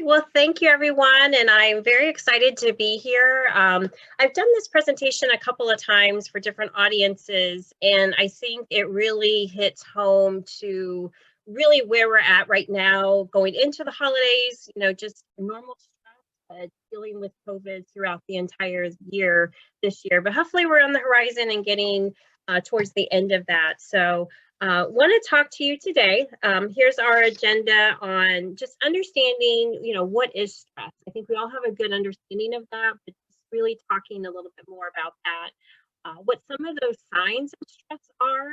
Well, thank you, everyone, and I'm very excited to be here. I've done this presentation a couple of times for different audiences, and I think it really hits home to really where we're at right now, going into the holidays, just normal stress, dealing with COVID throughout the entire year this year. But hopefully we're on the horizon and getting towards the end of that. So want to talk to you today. Here's our agenda on just understanding, what is stress. I think we all have a good understanding of that, but just really talking a little bit more about that. What some of those signs of stress are.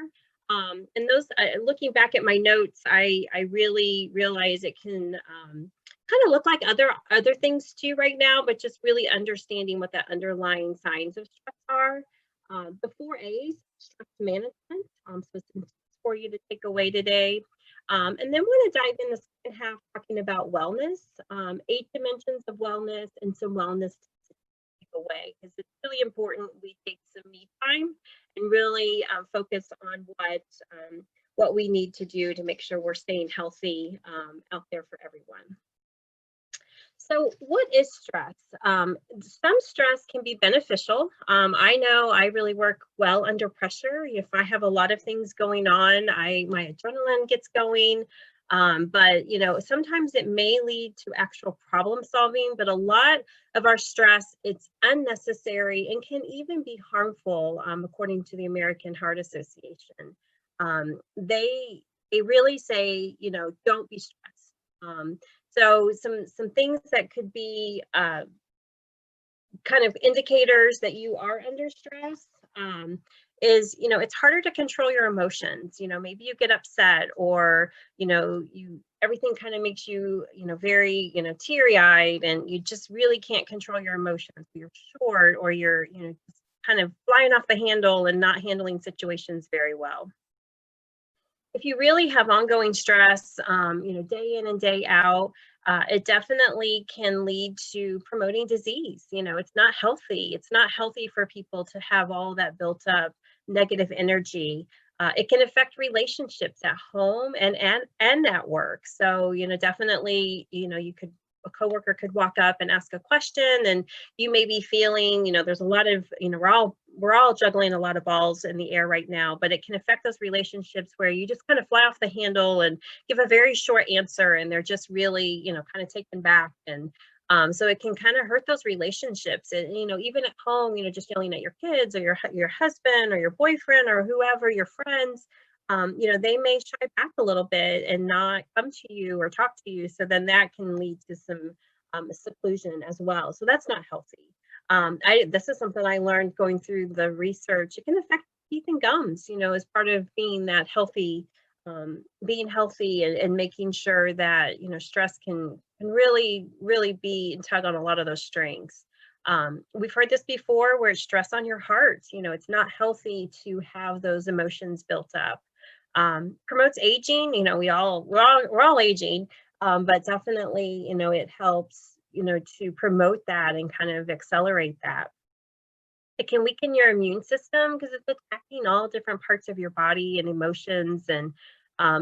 And those, looking back at my notes, I really realize it can kind of look like other things too right now, but just really understanding what the underlying signs of stress are. The 4 A's, stress management. So some for you to take away today. And then want to dive in the second half talking about wellness, 8 dimensions of wellness, and some wellness to take away, because it's really important we take some me time and really focus on what we need to do to make sure we're staying healthy out there for everyone. So what is stress? Some stress can be beneficial. I know I really work well under pressure. If I have a lot of things going on, my adrenaline gets going. But sometimes it may lead to actual problem solving, but a lot of our stress, it's unnecessary and can even be harmful, according to the American Heart Association. They really say, don't be stressed. So some things that could be kind of indicators that you are under stress is, it's harder to control your emotions. Maybe you get upset, or, everything kind of makes you, very, teary-eyed, and you just really can't control your emotions. You're short, or you're, just kind of flying off the handle and not handling situations very well. If you really have ongoing stress, day in and day out, it definitely can lead to promoting disease. It's not healthy. It's not healthy for people to have all that built up negative energy. It can affect relationships at home and at work. So, definitely, a coworker could walk up and ask a question, and you may be feeling, there's a lot of, we're all juggling a lot of balls in the air right now, but it can affect those relationships where you just kind of fly off the handle and give a very short answer, and they're just really, kind of taken back. And so it can kind of hurt those relationships. And, even at home, just yelling at your kids, or your husband, or your boyfriend, or whoever, your friends, they may shy back a little bit and not come to you or talk to you. So then that can lead to some seclusion as well. So that's not healthy. This is something I learned going through the research. It can affect teeth and gums, as part of being that healthy, being healthy, and making sure that, stress can really, really be and tug on a lot of those strings. We've heard this before, where it's stress on your heart. It's not healthy to have those emotions built up. Promotes aging. We're all aging, but definitely, it helps, to promote that and kind of accelerate that. It can weaken your immune system because it's attacking all different parts of your body and emotions, and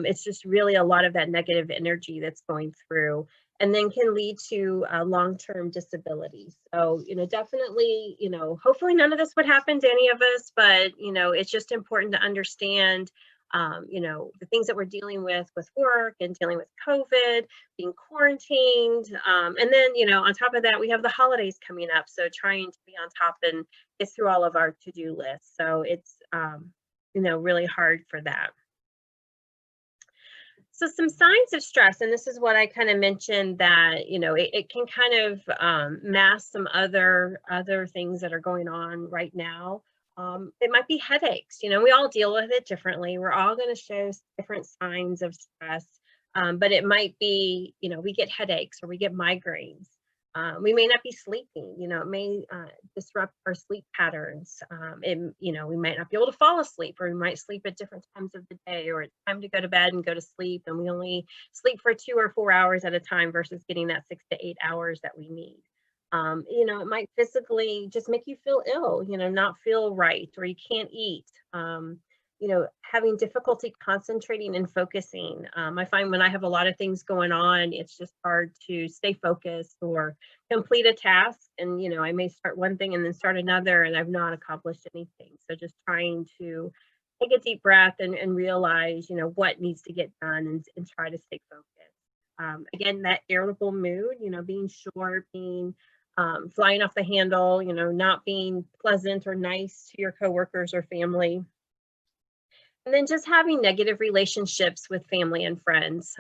it's just really a lot of that negative energy that's going through, and then can lead to long-term disability. So, definitely, hopefully none of this would happen to any of us, but, it's just important to understand, the things that we're dealing with work, and dealing with COVID, being quarantined. And then, on top of that, we have the holidays coming up. So trying to be on top and get through all of our to-do lists. So it's, really hard for that. So some signs of stress, and this is what I kind of mentioned, that, it can kind of mask some other things that are going on right now. It might be headaches. We all deal with it differently. We're all going to show different signs of stress, but it might be, we get headaches, or we get migraines. We may not be sleeping. It may disrupt our sleep patterns. We might not be able to fall asleep, or we might sleep at different times of the day, or it's time to go to bed and go to sleep, and we only sleep for 2 or 4 hours at a time versus getting that 6 to 8 hours that we need. It might physically just make you feel ill, not feel right, or you can't eat. having difficulty concentrating and focusing. I find when I have a lot of things going on, it's just hard to stay focused or complete a task. And, I may start one thing and then start another, and I've not accomplished anything. So just trying to take a deep breath and realize, what needs to get done and try to stay focused. Again, that irritable mood, being short, being flying off the handle, not being pleasant or nice to your coworkers or family. And then just having negative relationships with family and friends.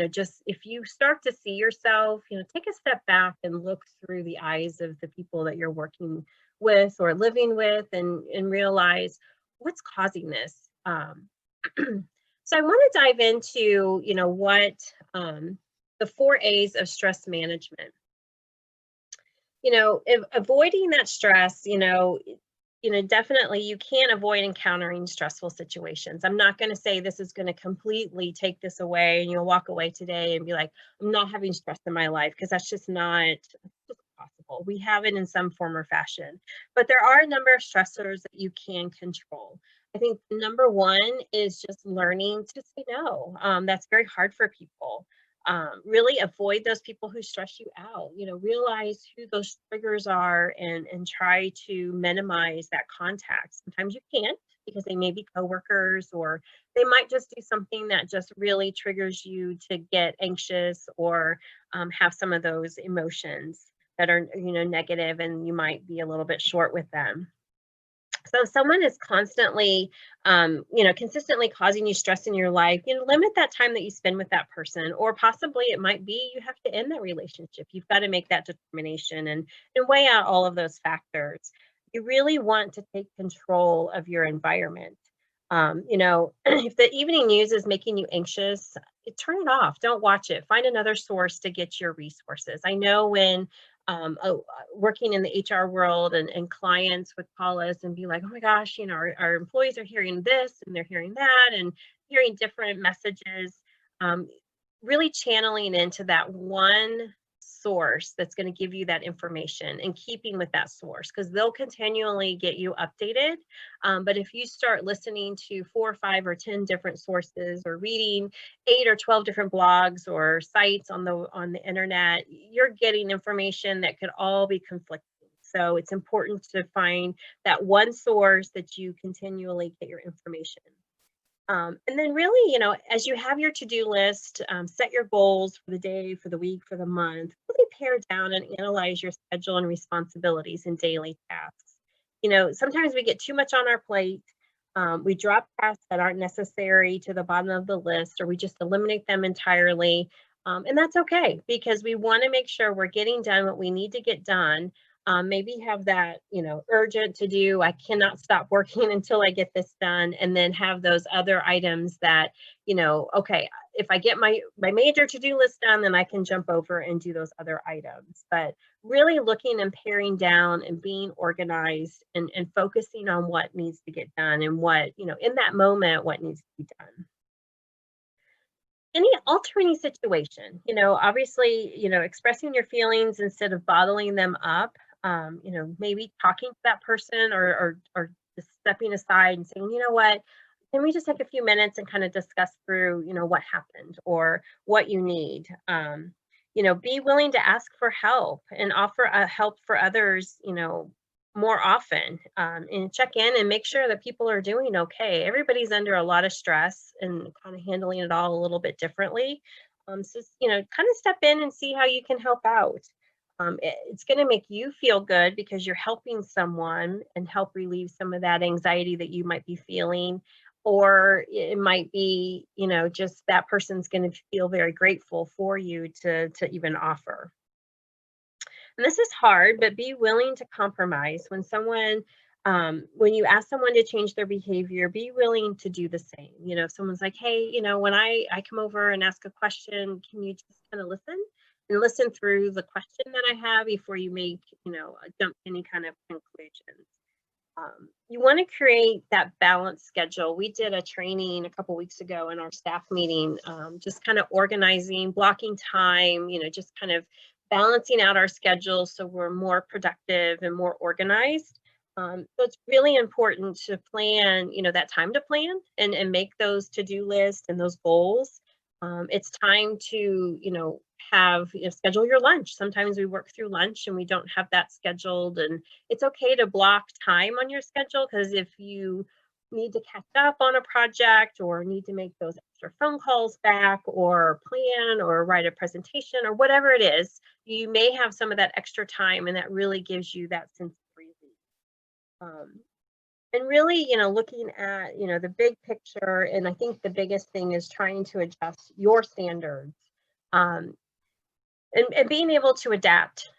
Just if you start to see yourself, take a step back and look through the eyes of the people that you're working with or living with, and realize what's causing this. So I want to dive into, what the 4 A's of stress management. Avoiding that stress, definitely you can't avoid encountering stressful situations. I'm not going to say this is going to completely take this away and you'll walk away today and be like, I'm not having stress in my life, because that's just not possible. We have it in some form or fashion, but there are a number of stressors that you can control. I think number one is just learning to say no. That's very hard for people. Really avoid those people who stress you out. Realize who those triggers are, and try to minimize that contact. Sometimes you can't, because they may be coworkers, or they might just do something that just really triggers you to get anxious, or have some of those emotions that are negative, and you might be a little bit short with them. So if someone is constantly, consistently causing you stress in your life, limit that time that you spend with that person, or possibly it might be you have to end that relationship. You've got to make that determination and weigh out all of those factors. You really want to take control of your environment. If the evening news is making you anxious, turn it off. Don't watch it. Find another source to get your resources. I know when working in the HR world, and clients would call us and be like, oh my gosh, our employees are hearing this and they're hearing that, and hearing different messages, really channeling into that one source that's going to give you that information, and keeping with that source, because they'll continually get you updated. But if you start listening to 4 or 5 or 10 different sources, or reading 8 or 12 different blogs or sites on the internet, you're getting information that could all be conflicting. So it's important to find that one source that you continually get your information. And then really, as you have your to-do list, set your goals for the day, for the week, for the month, really pare down and analyze your schedule and responsibilities and daily tasks. Sometimes we get too much on our plate. We drop tasks that aren't necessary to the bottom of the list, or we just eliminate them entirely. And that's okay, because we want to make sure we're getting done what we need to get done. Maybe have that, urgent to do. I cannot stop working until I get this done. And then have those other items that, okay, if I get my major to-do list done, then I can jump over and do those other items. But really looking and paring down and being organized, and focusing on what needs to get done, and what, in that moment, what needs to be done. Any altering situation, obviously, expressing your feelings instead of bottling them up. Maybe talking to that person, or just stepping aside and saying, what, can we just take a few minutes and kind of discuss through, what happened or what you need. Be willing to ask for help, and offer help for others, more often, and check in and make sure that people are doing okay. Everybody's under a lot of stress and kind of handling it all a little bit differently. So, kind of step in and see how you can help out. It's going to make you feel good, because you're helping someone and help relieve some of that anxiety that you might be feeling. Or it might be, just that person's going to feel very grateful for you to even offer. And this is hard, but be willing to compromise. When you ask someone to change their behavior, be willing to do the same. If someone's like, hey, when I come over and ask a question, can you just kind of listen and listen through the question that I have before you make, jump to any kind of conclusions. You want to create that balanced schedule. We did a training a couple weeks ago in our staff meeting, just kind of organizing, blocking time, just kind of balancing out our schedules so we're more productive and more organized. So it's really important to plan, that time to plan and make those to-do lists and those goals. It's time to, schedule your lunch. Sometimes we work through lunch and we don't have that scheduled, and it's okay to block time on your schedule, because if you need to catch up on a project or need to make those extra phone calls back or plan or write a presentation or whatever it is, you may have some of that extra time, and that really gives you that sense of relief. Um, and really, looking at, the big picture, and I think the biggest thing is trying to adjust your standards, um, and being able to adapt,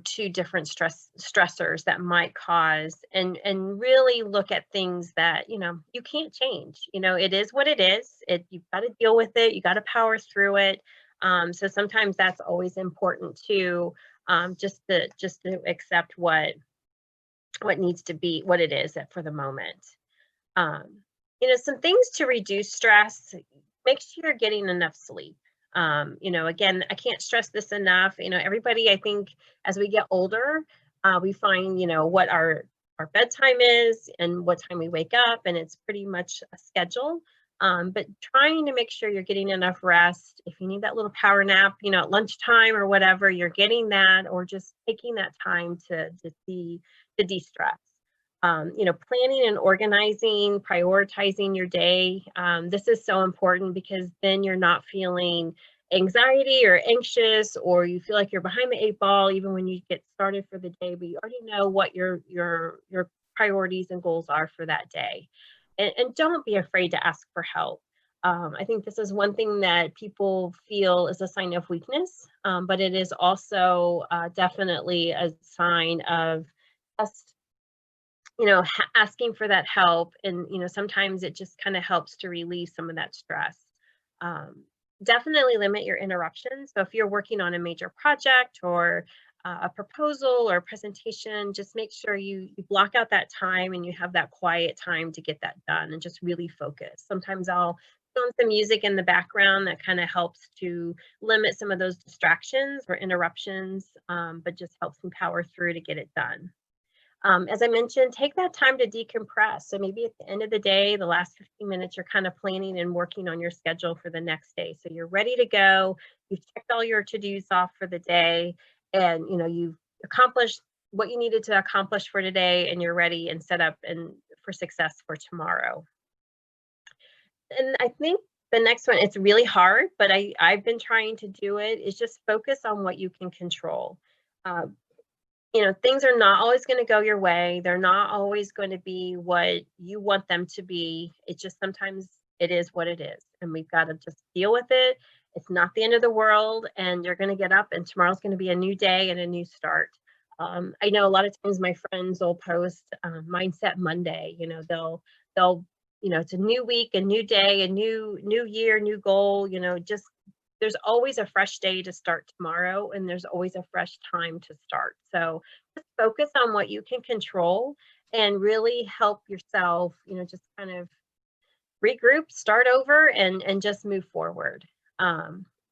to different stressors that might cause, and really look at things that, you can't change. It is what it is. You've got to deal with it. You got to power through it. So sometimes that's always important too, just to accept what needs to be what it is for the moment. Um, some things to reduce stress: make sure you're getting enough sleep. Again, I can't stress this enough. Everybody, I think, as we get older, we find, what our bedtime is and what time we wake up, and it's pretty much a schedule. But trying to make sure you're getting enough rest. If you need that little power nap, at lunchtime or whatever, you're getting that, or just taking that time to de-stress. Planning and organizing, prioritizing your day. This is so important, because then you're not feeling anxiety or anxious, or you feel like you're behind the eight ball even when you get started for the day, but you already know what your priorities and goals are for that day. And don't be afraid to ask for help. I think this is one thing that people feel is a sign of weakness, but it is also definitely a sign of just, asking for that help. And, sometimes it just kind of helps to relieve some of that stress. Um, Definitely limit your interruptions. So if you're working on a major project or a proposal or a presentation, just make sure you block out that time and you have that quiet time to get that done and just really focus. Sometimes I'll throw on some music in the background that kind of helps to limit some of those distractions or interruptions, but just helps me power through to get it done. As I mentioned, take that time to decompress. So maybe at the end of the day, the last 15 minutes, you're kind of planning and working on your schedule for the next day. So you're ready to go. You've checked all your to-dos off for the day, and you've accomplished what you needed to accomplish for today, and you're ready and set up and for success for tomorrow. And I think the next one, it's really hard, but I've been trying to do it, is just focus on what you can control. Uh, things are not always going to go your way. They're not always going to be what you want them to be. It's just, sometimes it is what it is, and we've got to just deal with it. It's not the end of the world, and you're going to get up, and tomorrow's going to be a new day and a new start. I know a lot of times my friends will post Mindset Monday. They'll it's a new week, a new day, a new year, new goal. Just, there's always a fresh day to start tomorrow, and there's always a fresh time to start. So just focus on what you can control and really help yourself, just kind of regroup, start over, and just move forward.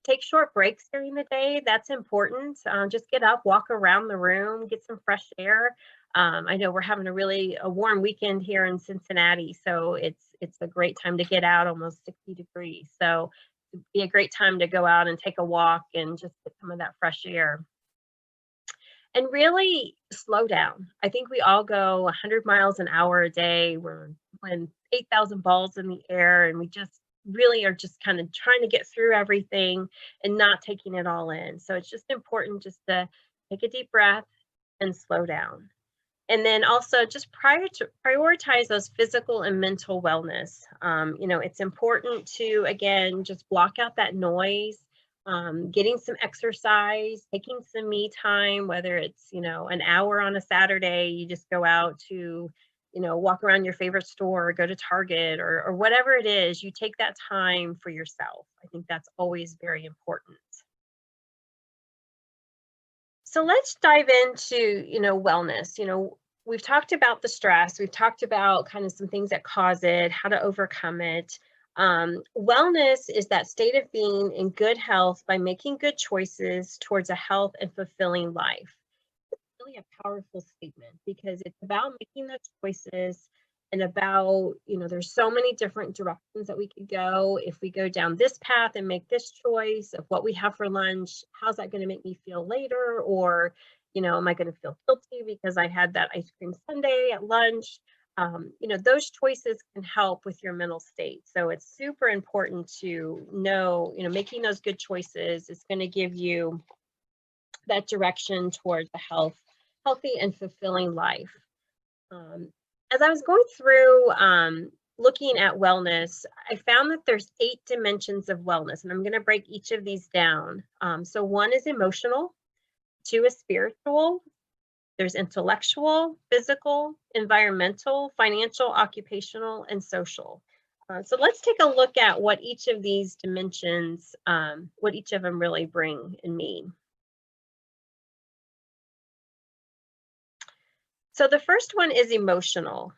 Take short breaks during the day. That's important. Just get up, walk around the room, get some fresh air. I know we're having a warm weekend here in Cincinnati, so it's a great time to get out, almost 60 degrees. So it'd be a great time to go out and take a walk and just get some of that fresh air. And really slow down. I think we all go 100 miles an hour a day. We're when 8,000 balls in the air, and we just really are just kind of trying to get through everything and not taking it all in. So it's just important just to take a deep breath and slow down. And then also just prioritize those physical and mental wellness. It's important to, again, just block out that noise, getting some exercise, taking some me time, whether it's, an hour on a Saturday, you just go out to, walk around your favorite store or go to Target or whatever it is, you take that time for yourself. I think that's always very important. So let's dive into, wellness. We've talked about the stress. We've talked about kind of some things that cause it, how to overcome it. Wellness is that state of being in good health by making good choices towards a health and fulfilling life. really a powerful statement because it's about making those choices and about, there's so many different directions that we could go. If we go down this path and make this choice of what we have for lunch, how's that going to make me feel later? Or, am I going to feel guilty because I had that ice cream sundae at lunch? Those choices can help with your mental state. So it's super important to know, making those good choices is going to give you that direction towards a healthy and fulfilling life. As I was going through looking at wellness, I found that there's 8 dimensions of wellness, and I'm going to break each of these down. So 1 is emotional, 2 is spiritual, there's intellectual, physical, environmental, financial, occupational, and social. So let's take a look at what each of these dimensions, what each of them really bring and mean. So the first one is emotional.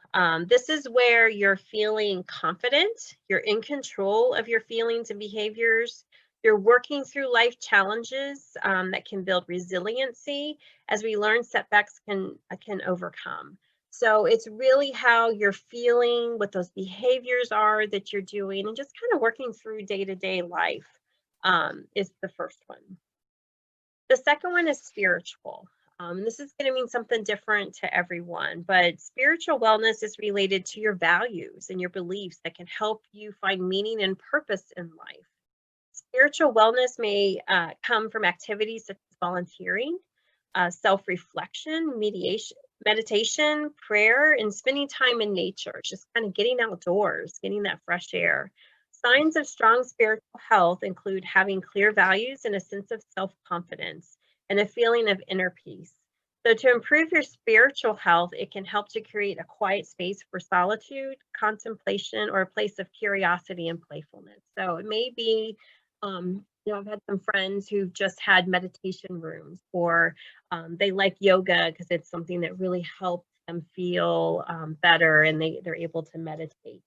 This is where you're feeling confident, you're in control of your feelings and behaviors, you're working through life challenges that can build resiliency as we learn setbacks can overcome. So it's really how you're feeling, what those behaviors are that you're doing, and just kind of working through day-to-day life is the first one. The second one is spiritual. This is going to mean something different to everyone, but spiritual wellness is related to your values and your beliefs that can help you find meaning and purpose in life. Spiritual wellness may come from activities such as volunteering, self-reflection, meditation, prayer, and spending time in nature, just kind of getting outdoors, getting that fresh air. Signs of strong spiritual health include having clear values and a sense of self-confidence and a feeling of inner peace. So to improve your spiritual health, it can help to create a quiet space for solitude, contemplation, or a place of curiosity and playfulness. So it may be, I've had some friends who've just had meditation rooms, or they like yoga because it's something that really helps them feel better, and they're able to meditate.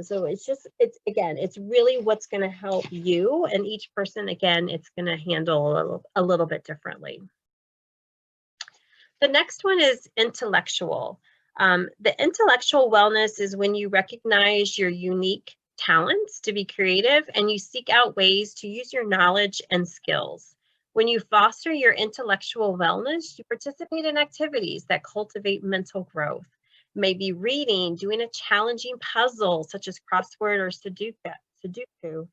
So it's really what's going to help you, and each person, again, it's going to handle a little bit differently. The next one is intellectual. The intellectual wellness is when you recognize your unique talents to be creative and you seek out ways to use your knowledge and skills. When you foster your intellectual wellness, you participate in activities that cultivate mental growth. Maybe reading, doing a challenging puzzle such as crossword or Sudoku,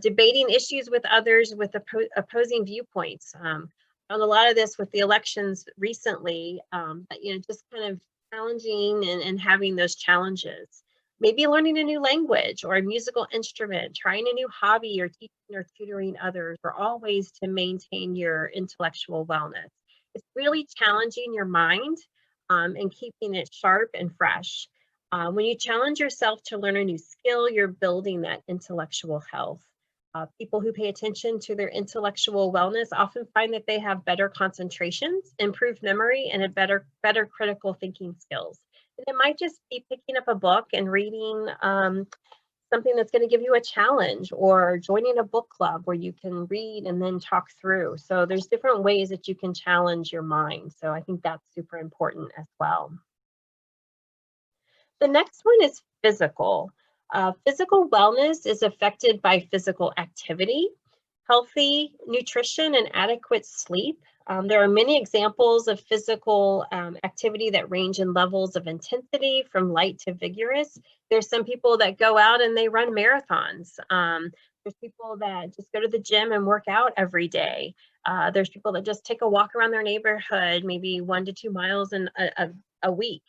debating issues with others with opposing viewpoints. On a lot of this with the elections recently, just kind of challenging and having those challenges. Maybe learning a new language or a musical instrument, trying a new hobby, or teaching or tutoring others are all ways to maintain your intellectual wellness. It's really challenging your mind and keeping it sharp and fresh. When you challenge yourself to learn a new skill, you're building that intellectual health. People who pay attention to their intellectual wellness often find that they have better concentrations, improved memory, and a better critical thinking skills. And it might just be picking up a book and reading something that's going to give you a challenge, or joining a book club where you can read and then talk through. So there's different ways that you can challenge your mind. So I think that's super important as well. The next one is physical. Physical wellness is affected by physical activity, healthy nutrition, and adequate sleep. There are many examples of physical activity that range in levels of intensity from light to vigorous. There's some people that go out and they run marathons. There's people that just go to the gym and work out every day. There's people that just take a walk around their neighborhood, maybe 1 to 2 miles in a week.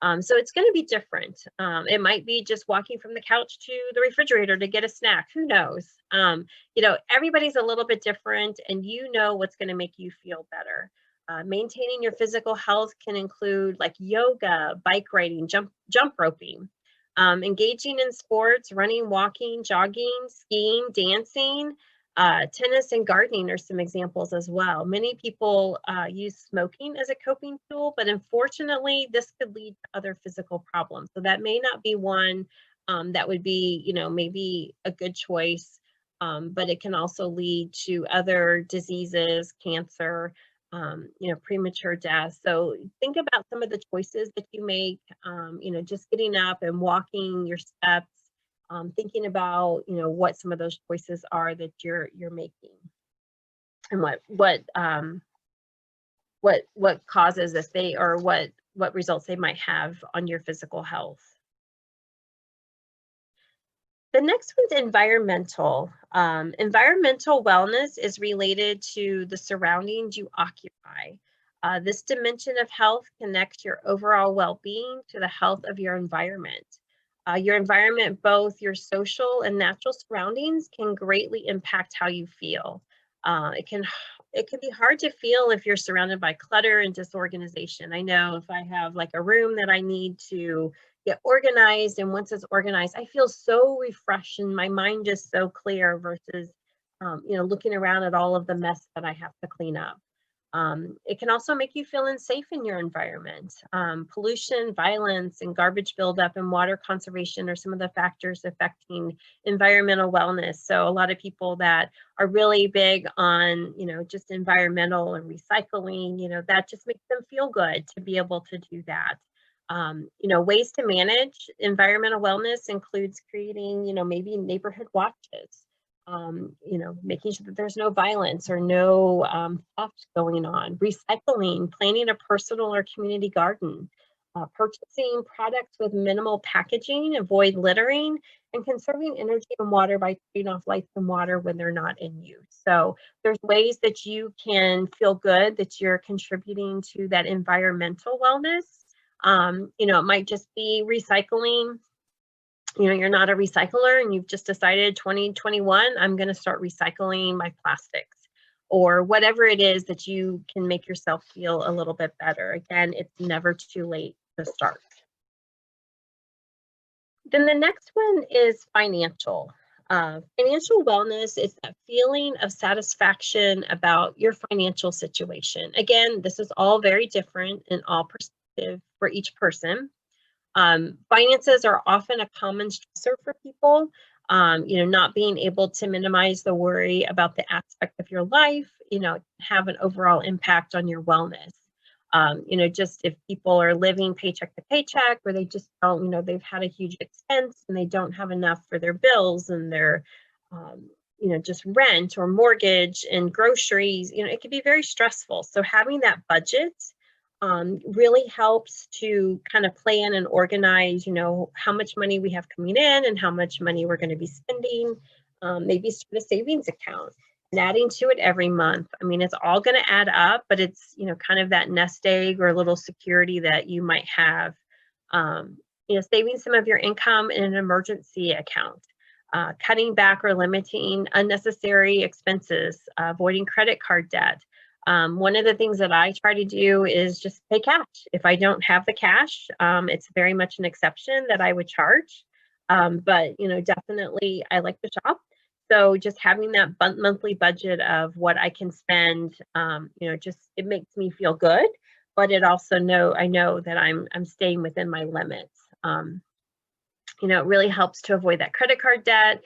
So it's going to be different. It might be just walking from the couch to the refrigerator to get a snack. Who knows? Everybody's a little bit different, and what's going to make you feel better. Maintaining your physical health can include like yoga, bike riding, jump roping, engaging in sports, running, walking, jogging, skiing, dancing. Tennis and gardening are some examples as well. Many people use smoking as a coping tool, but unfortunately, this could lead to other physical problems. So that may not be one that would be, maybe a good choice, but it can also lead to other diseases, cancer, premature death. So think about some of the choices that you make, just getting up and walking your steps, thinking about, what some of those choices are that you're making, and what causes if they, or what results they might have on your physical health. The next one's environmental. Environmental wellness is related to the surroundings you occupy. This dimension of health connects your overall well-being to the health of your environment. Your environment, both your social and natural surroundings, can greatly impact how you feel. It can be hard to feel if you're surrounded by clutter and disorganization. I know if I have like a room that I need to get organized, and once it's organized, I feel so refreshed and my mind just so clear versus looking around at all of the mess that I have to clean up. It can also make you feel unsafe in your environment. Pollution, violence, and garbage buildup and water conservation are some of the factors affecting environmental wellness. So a lot of people that are really big on, just environmental and recycling, that just makes them feel good to be able to do that. Ways to manage environmental wellness includes creating, maybe neighborhood watches, making sure that there's no violence or no theft going on, recycling, planting a personal or community garden, purchasing products with minimal packaging, avoid littering, and conserving energy and water by turning off lights and water when they're not in use. So there's ways that you can feel good that you're contributing to that environmental wellness. It might just be recycling. You're not a recycler and you've just decided 2021, I'm going to start recycling my plastics, or whatever it is that you can make yourself feel a little bit better. Again, it's never too late to start. Then the next one is financial. Financial wellness is that feeling of satisfaction about your financial situation. Again, this is all very different in all perspective for each person. Finances are often a common stressor for people. Not being able to minimize the worry about the aspect of your life, have an overall impact on your wellness. Just if people are living paycheck to paycheck, or they just don't, they've had a huge expense and they don't have enough for their bills and their, just rent or mortgage and groceries, it can be very stressful. So having that budget really helps to kind of plan and organize, how much money we have coming in and how much money we're going to be spending. Maybe start a savings account and adding to it every month. I mean, it's all going to add up, but it's, kind of that nest egg or a little security that you might have. Saving some of your income in an emergency account. Cutting back or limiting unnecessary expenses, avoiding credit card debt. One of the things that I try to do is just pay cash. If I don't have the cash, it's very much an exception that I would charge. But, definitely I like to shop. So just having that monthly budget of what I can spend, it makes me feel good. But it also I know that I'm staying within my limits. It really helps to avoid that credit card debt.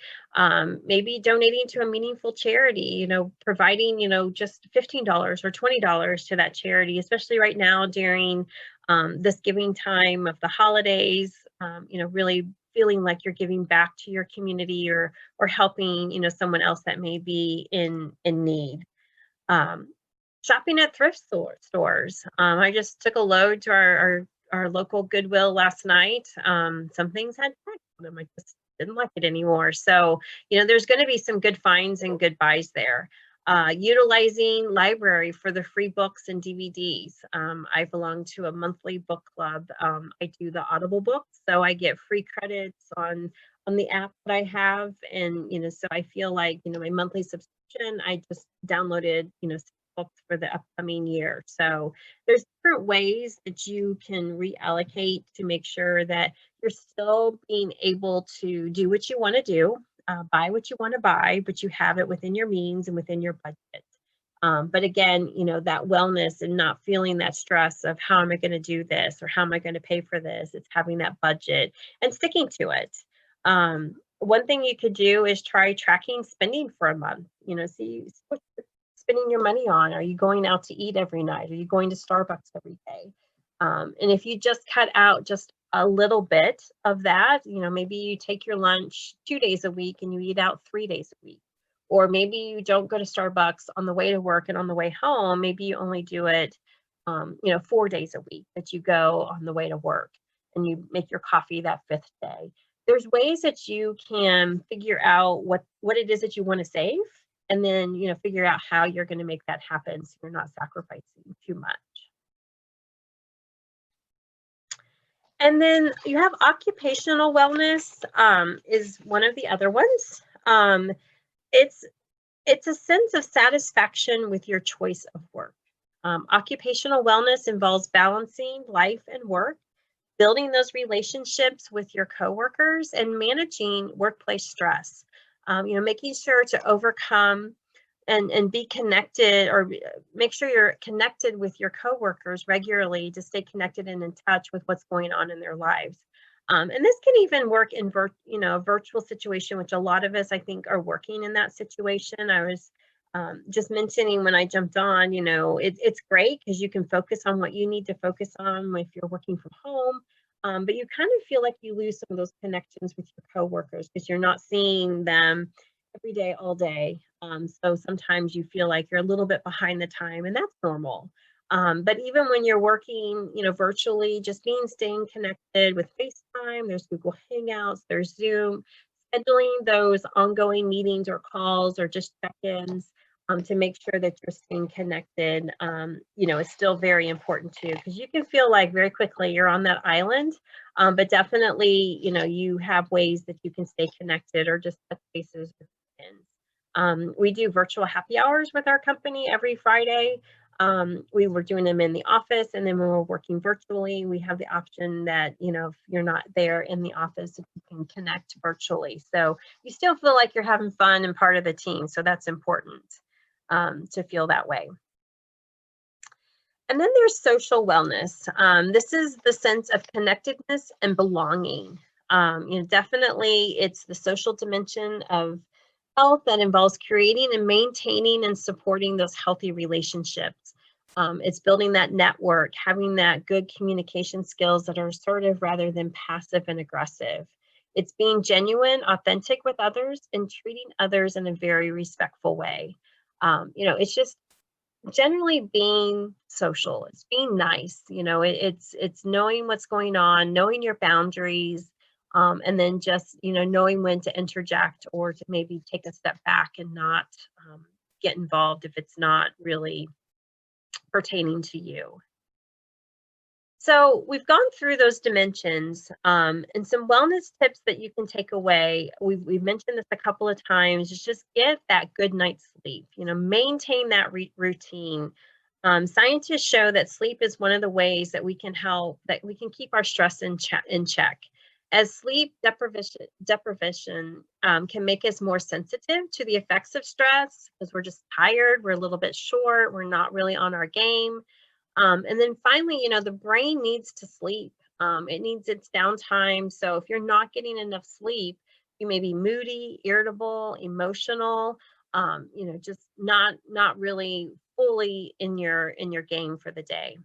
Maybe donating to a meaningful charity, providing, just $15 or $20 to that charity, especially right now during this giving time of the holidays, really feeling like you're giving back to your community or helping, someone else that may be in need. Shopping at thrift stores. I just took a load to our local Goodwill last night. Some things had tags on them. I just didn't like it anymore. So, there's going to be some good finds and good buys there. Utilizing library for the free books and DVDs. I belong to a monthly book club. I do the Audible books, so I get free credits on the app that I have. And, so I feel like, my monthly subscription, I just downloaded, books for the upcoming year. So there's different ways that you can reallocate to make sure that you're still being able to do what you want to do, buy what you want to buy, but you have it within your means and within your budget. But again, that wellness and not feeling that stress of how am I going to do this or how am I going to pay for this? It's having that budget and sticking to it. One thing you could do is try tracking spending for a month. So you spending your money on? Are you going out to eat every night? Are you going to Starbucks every day? And if you just cut out just a little bit of that, maybe you take your lunch 2 days a week and you eat out 3 days a week. Or maybe you don't go to Starbucks on the way to work and on the way home. Maybe you only do it, 4 days a week that you go on the way to work and you make your coffee that fifth day. There's ways that you can figure out what it is that you want to save, and then, figure out how you're going to make that happen so you're not sacrificing too much. And then you have occupational wellness, is one of the other ones. It's a sense of satisfaction with your choice of work. Occupational wellness involves balancing life and work, building those relationships with your coworkers, and managing workplace stress. Making sure to overcome and be connected, or make sure you're connected with your coworkers regularly to stay connected and in touch with what's going on in their lives. And this can even work in a virtual situation, which a lot of us, I think, are working in that situation. I was just mentioning when I jumped on, it's great because you can focus on what you need to focus on if you're working from home. But you kind of feel like you lose some of those connections with your coworkers because you're not seeing them every day, all day. So sometimes you feel like you're a little bit behind the time, and that's normal. But even when you're working, virtually, just staying connected with FaceTime, there's Google Hangouts, there's Zoom, scheduling those ongoing meetings or calls or just check-ins, to make sure that you're staying connected, is still very important too, because you can feel like very quickly you're on that island. But definitely, you have ways that you can stay connected or just touch bases with friends. We do virtual happy hours with our company every Friday. We were doing them in the office, and then when we're working virtually, we have the option that, if you're not there in the office, you can connect virtually. So you still feel like you're having fun and part of the team. So that's important, to feel that way. And then there's social wellness. This is the sense of connectedness and belonging. Definitely it's the social dimension of health that involves creating and maintaining and supporting those healthy relationships. It's building that network, having that good communication skills that are assertive rather than passive and aggressive. It's being genuine, authentic with others, and treating others in a very respectful way. It's just generally being social. It's being nice. It's knowing what's going on, knowing your boundaries, and then just, knowing when to interject or to maybe take a step back and not get involved if it's not really pertaining to you. So we've gone through those dimensions, and some wellness tips that you can take away. We've mentioned this a couple of times. Is just get that good night's sleep. Maintain that routine. Scientists show that sleep is one of the ways that we can keep our stress in check. As sleep deprivation can make us more sensitive to the effects of stress because we're just tired, we're a little bit short, we're not really on our game. And then finally, the brain needs to sleep. It needs its downtime. So if you're not getting enough sleep, you may be moody, irritable, emotional, just not really fully in your game for the day.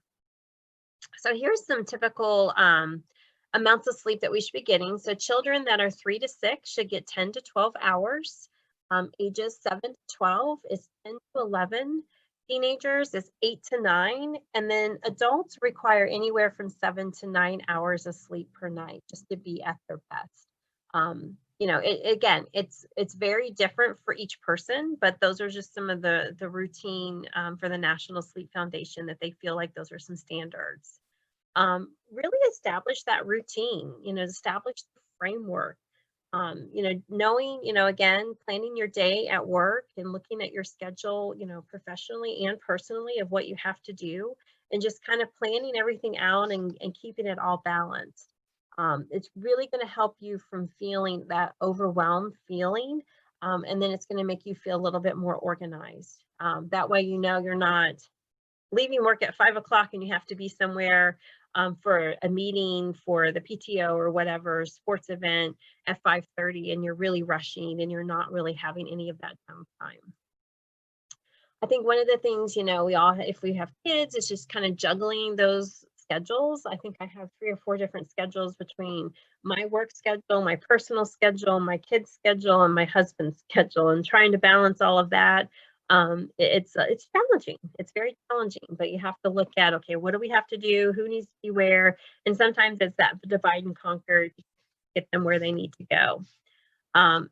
So here's some typical amounts of sleep that we should be getting. So children that are 3 to 6 should get 10 to 12 hours. Ages 7 to 12 is 10 to 11. Teenagers is 8 to 9, and then adults require anywhere from 7 to 9 hours of sleep per night just to be at their best. It's very different for each person, but those are just some of the routine for the National Sleep Foundation that they feel like those are some standards. Really establish that routine, establish the framework. Knowing, again, planning your day at work and looking at your schedule, professionally and personally of what you have to do, and just kind of planning everything out and keeping it all balanced. It's really going to help you from feeling that overwhelmed feeling. And then it's going to make you feel a little bit more organized. That way, you're not leaving work at 5 o'clock and you have to be somewhere for a meeting for the PTO or whatever sports event at 5:30, and you're really rushing and you're not really having any of that downtime. I think one of the things, we all, if we have kids, is just kind of juggling those schedules. I think I have 3 or 4 different schedules between my work schedule, my personal schedule, my kids' schedule, and my husband's schedule, and trying to balance all of that. It's challenging. It's very challenging, but you have to look at, okay, what do we have to do? Who needs to be where? And sometimes it's that divide and conquer to get them where they need to go.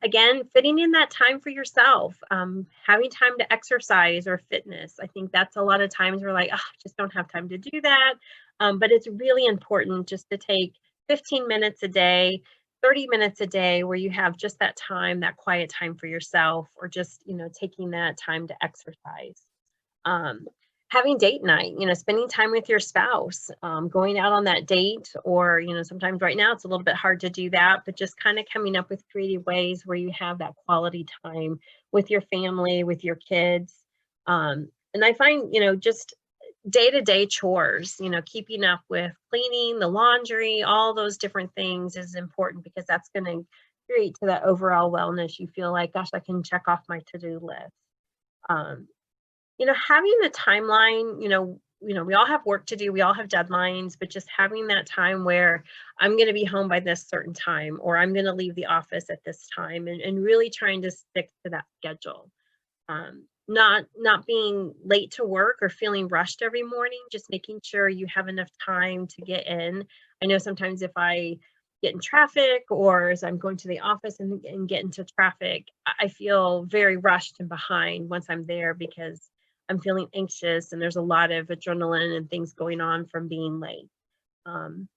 Again, fitting in that time for yourself, having time to exercise or fitness. I think that's a lot of times we're like, oh, I just don't have time to do that. But it's really important just to take 15 minutes a day, 30 minutes a day where you have just that time, that quiet time for yourself, or just, taking that time to exercise. Um, Having date night, spending time with your spouse, going out on that date, or, sometimes right now it's a little bit hard to do that, but just kind of coming up with creative ways where you have that quality time with your family, with your kids. And I find, just day-to-day chores, keeping up with cleaning, the laundry, all those different things is important, because that's going to create to that overall wellness. You feel like, gosh, I can check off my to-do list. Um, Having a timeline, we all have work to do, we all have deadlines, but just having that time where I'm going to be home by this certain time, or I'm going to leave the office at this time, and really trying to stick to that schedule. Not being late to work or feeling rushed every morning, just making sure you have enough time to get in. I know sometimes if I get in traffic, or as I'm going to the office and get into traffic, I feel very rushed and behind once I'm there, because I'm feeling anxious and there's a lot of adrenaline and things going on from being late. Um,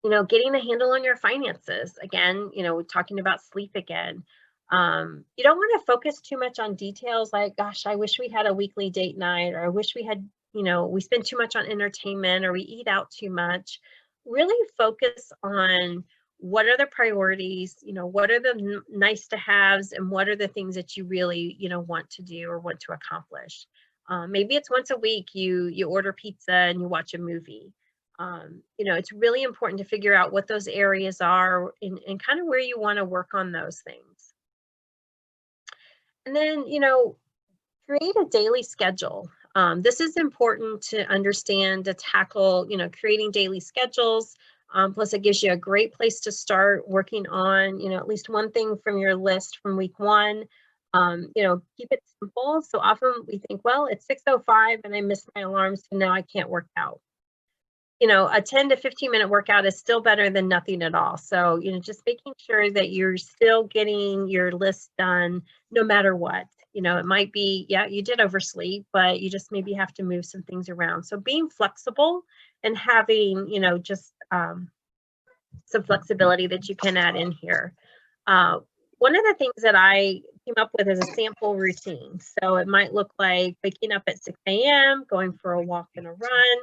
Getting a handle on your finances. Again, talking about sleep again. You don't want to focus too much on details like, gosh, I wish we had a weekly date night, or I wish we had, we spend too much on entertainment, or we eat out too much. Really focus on what are the priorities, what are the nice to haves, and what are the things that you really, want to do or want to accomplish. Maybe it's once a week you order pizza and you watch a movie. It's really important to figure out what those areas are, and kind of where you want to work on those things. And then, create a daily schedule. This is important to understand, to tackle, creating daily schedules. Plus, it gives you a great place to start working on, at least one thing from your list from week one. Keep it simple. So often we think, well, it's 6:05 and I missed my alarm, so now I can't work out. A 10 to 15-minute workout is still better than nothing at all. So, just making sure that you're still getting your list done no matter what. It might be, yeah, you did oversleep, but you just maybe have to move some things around. So being flexible and having, just some flexibility that you can add in here. One of the things that I came up with is a sample routine. So it might look like waking up at 6 a.m., going for a walk and a run.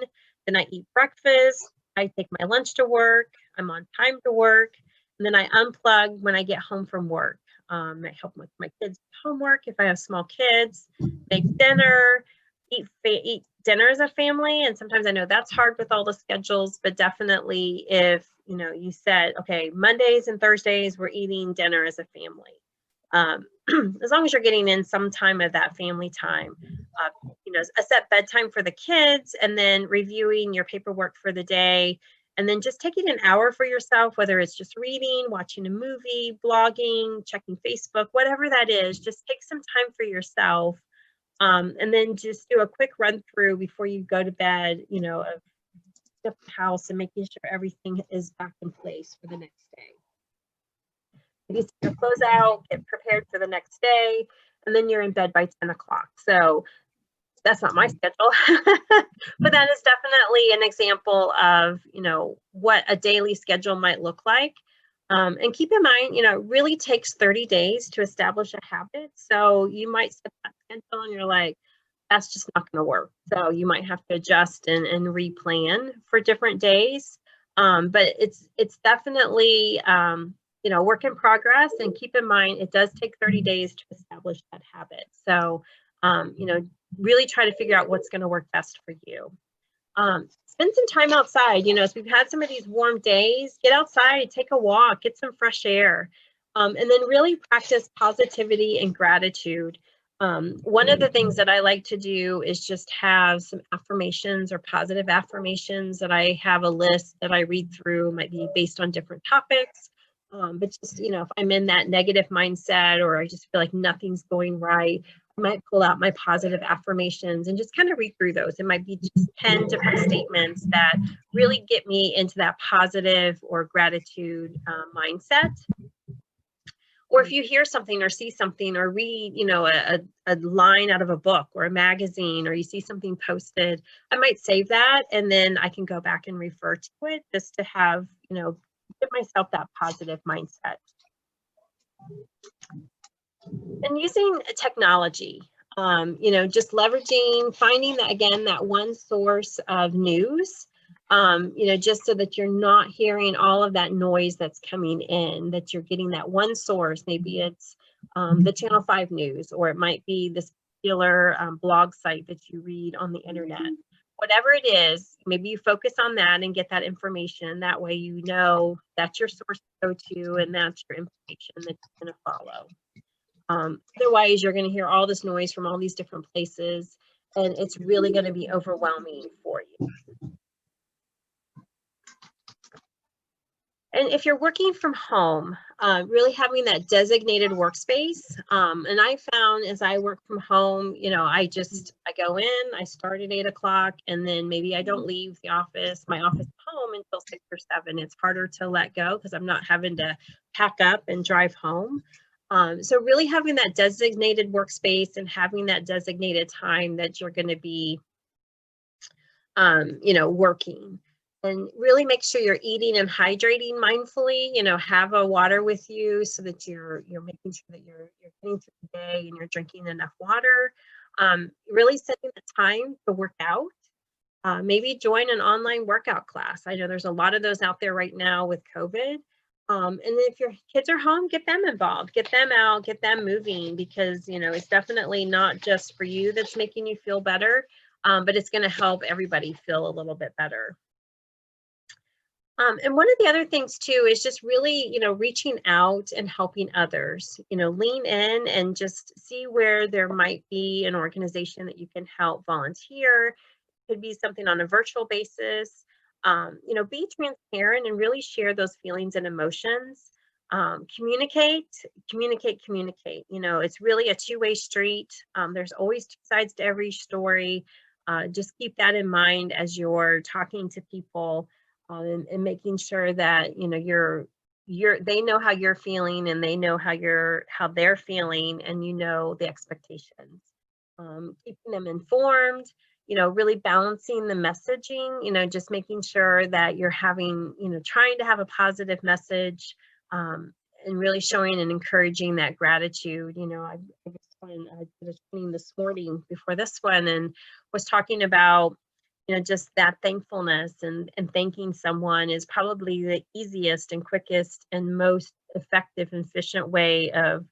Then I eat breakfast. I take my lunch to work. I'm on time to work. And then I unplug when I get home from work. I help with my kids' homework if I have small kids, make dinner, eat dinner as a family. And sometimes I know that's hard with all the schedules, but definitely if, you said, okay, Mondays and Thursdays, we're eating dinner as a family. As long as you're getting in some time of that family time, a set bedtime for the kids, and then reviewing your paperwork for the day, and then just taking an hour for yourself, whether it's just reading, watching a movie, blogging, checking Facebook, whatever that is, just take some time for yourself. And then just do a quick run through before you go to bed, of the house and making sure everything is back in place for the next day. You take your clothes out, get prepared for the next day, and then you're in bed by 10 o'clock. So that's not my schedule, but that is definitely an example of, what a daily schedule might look like. And keep in mind, it really takes 30 days to establish a habit. So you might set that schedule and you're like, that's just not going to work. So you might have to adjust and replan for different days. But it's definitely, work in progress. And keep in mind, it does take 30 days to establish that habit. So, really try to figure out what's going to work best for you. Spend some time outside. As we've had some of these warm days, get outside, take a walk, get some fresh air, and then really practice positivity and gratitude. One of the things that I like to do is just have some affirmations or positive affirmations that I have a list that I read through. It might be based on different topics. But just, if I'm in that negative mindset or I just feel like nothing's going right, I might pull out my positive affirmations and just kind of read through those. It might be just 10 different statements that really get me into that positive or gratitude mindset. Or if you hear something or see something or read, a line out of a book or a magazine, or you see something posted, I might save that and then I can go back and refer to it just to have, give myself that positive mindset. And using technology, just leveraging, finding that, again, that one source of news, just so that you're not hearing all of that noise that's coming in, that you're getting that one source. Maybe it's the Channel 5 news, or it might be this particular blog site that you read on the internet. Whatever it is, maybe you focus on that and get that information. That way, that's your source to go to, and that's your information that you're going to follow. Otherwise, you're going to hear all this noise from all these different places, and it's really going to be overwhelming for you. And if you're working from home, really having that designated workspace. And I found as I work from home, I go in, I start at 8 o'clock, and then maybe I don't leave my office home until 6 or 7. It's harder to let go because I'm not having to pack up and drive home. So really having that designated workspace and having that designated time that you're going to be, working. And really make sure you're eating and hydrating mindfully. Have a water with you so that you're making sure that you're getting through the day and you're drinking enough water. Really setting the time to work out. Maybe join an online workout class. I know there's a lot of those out there right now with COVID. And if your kids are home, get them involved, get them out, get them moving, because, it's definitely not just for you that's making you feel better, but it's going to help everybody feel a little bit better. And one of the other things too is just really, reaching out and helping others, lean in and just see where there might be an organization that you can help volunteer. It could be something on a virtual basis. Be transparent and really share those feelings and emotions. Communicate. It's really a two-way street. There's always two sides to every story. Just keep that in mind as you're talking to people. And making sure that they know how you're feeling and they know how they're feeling, and the expectations. Keeping them informed, really balancing the messaging, just making sure that you're having, trying to have a positive message, and really showing and encouraging that gratitude. I did a training this morning before this one and was talking about just that thankfulness and thanking someone is probably the easiest and quickest and most effective and efficient way of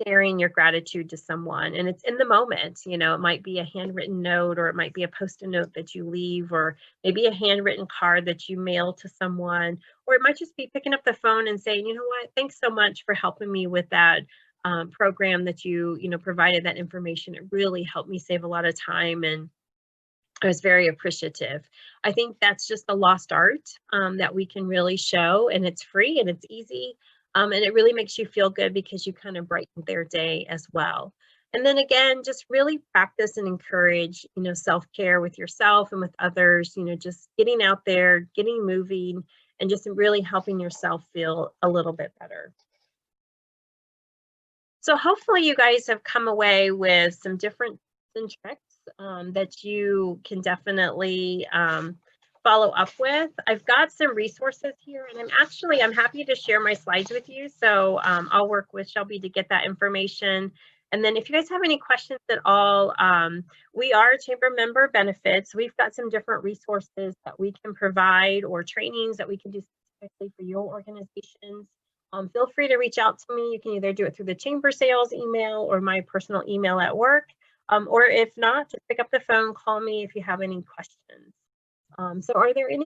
sharing your gratitude to someone. And it's in the moment. It might be a handwritten note, or it might be a post-it note that you leave, or maybe a handwritten card that you mail to someone, or it might just be picking up the phone and saying, you know what, thanks so much for helping me with that program that you provided that information. It really helped me save a lot of time, and I was very appreciative. I think that's just a lost art that we can really show, and it's free and it's easy. And it really makes you feel good because you kind of brighten their day as well. And then again, just really practice and encourage, self-care with yourself and with others, just getting out there, getting moving, and just really helping yourself feel a little bit better. So hopefully you guys have come away with some different tips and tricks that you can definitely follow up with. I've got some resources here, and I'm happy to share my slides with you. So I'll work with Shelby to get that information. And then if you guys have any questions at all, we are Chamber member benefits. We've got some different resources that we can provide, or trainings that we can do specifically for your organizations. Feel free to reach out to me. You can either do it through the Chamber sales email or my personal email at work. Or if not, just pick up the phone, call me if you have any questions. So are there any